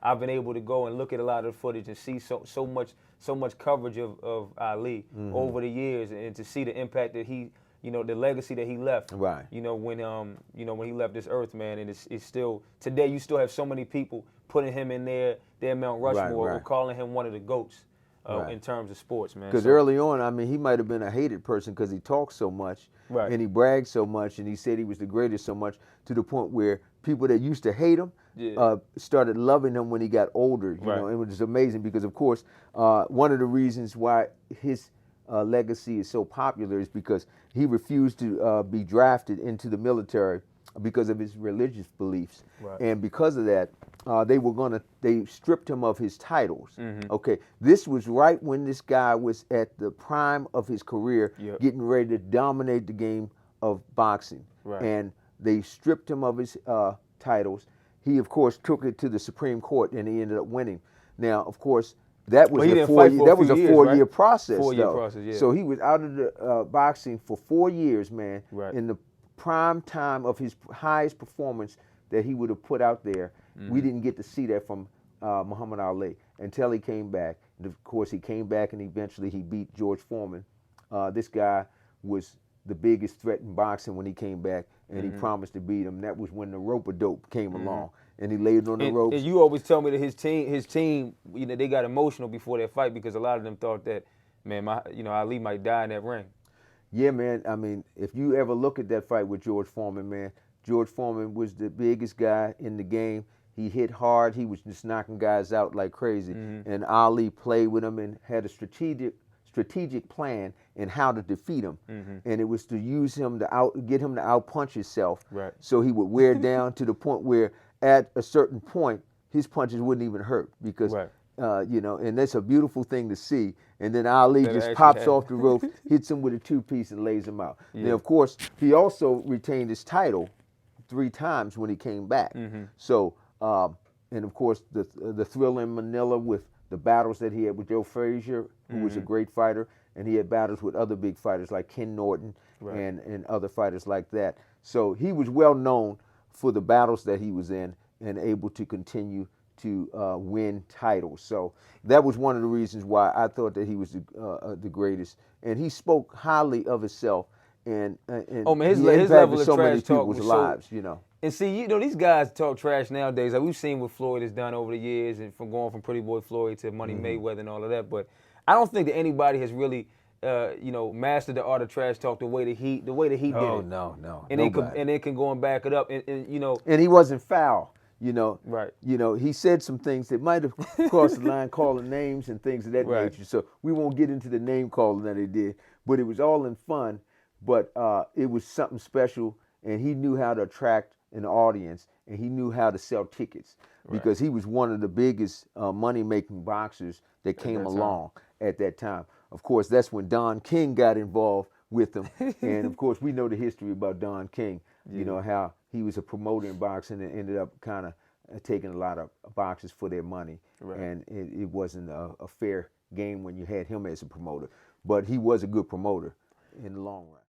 I've been able to go and look at a lot of the footage and see so much coverage of Ali over the years, and to see the impact that he, the legacy that he left. Right. When he left this earth, man, and it's still today. You still have so many people putting him in their Mount Rushmore, or calling him one of the GOATs in terms of sports, man. Because early on, I mean, he might have been a hated person because he talked so much, and he bragged so much, and he said he was the greatest so much, to the point where people that used to hate him started loving him when he got older. You know, it was amazing because, of course, one of the reasons why his legacy is so popular is because he refused to be drafted into the military because of his religious beliefs, and because of that, they stripped him of his titles. Okay, this was right when this guy was at the prime of his career, getting ready to dominate the game of boxing, and they stripped him of his titles. He, of course, took it to the Supreme Court, and he ended up winning. Now, of course, that was a 4-year process. 4-year process, yeah. So he was out of the boxing for 4 years, man. In the prime time of his highest performance that he would have put out there. We didn't get to see that from Muhammad Ali until he came back. And of course, he came back and eventually he beat George Foreman. This guy was the biggest threat in boxing when he came back, and he promised to beat him. That was when the rope-a-dope came along, and he laid on the ropes. And you always tell me that his team, they got emotional before that fight because a lot of them thought that, man, Ali might die in that ring. Yeah, man. I mean, if you ever look at that fight with George Foreman, man, George Foreman was the biggest guy in the game. He hit hard. He was just knocking guys out like crazy. And Ali played with him and had a strategic plan in how to defeat him. And it was to use him to get him to outpunch himself. So he would wear down to the point where at a certain point his punches wouldn't even hurt because and that's a beautiful thing to see. And then Ali just pops off the rope, hits him with a 2-piece and lays him out. Now, of course, he also retained his title 3 times when he came back. So, and of course, the thrill in Manila with the battles that he had with Joe Frazier, who was a great fighter, and he had battles with other big fighters like Ken Norton and other fighters like that. So he was well known for the battles that he was in and able to continue to win titles. So that was one of the reasons why I thought that he was the greatest. And he spoke highly of himself, and his level of so trash many talk people's was lives, And see, these guys talk trash nowadays. Like we've seen what Floyd has done over the years, and from going from Pretty Boy Floyd to Money Mayweather and all of that. But I don't think that anybody has really, mastered the art of trash talk the way that he did it. No. And then can go and back it up, and And he wasn't foul. Right. He said some things that might have crossed the line, calling names and things of that nature. So we won't get into the name calling that he did, but it was all in fun. But it was something special, and he knew how to attract an audience, and he knew how to sell tickets because he was one of the biggest money-making boxers that came along at that time. Of course, that's when Don King got involved with him, and of course, we know the history about Don King. How he was a promoter in boxing and ended up kind of taking a lot of boxers for their money, and it wasn't a fair game when you had him as a promoter. But he was a good promoter in the long run.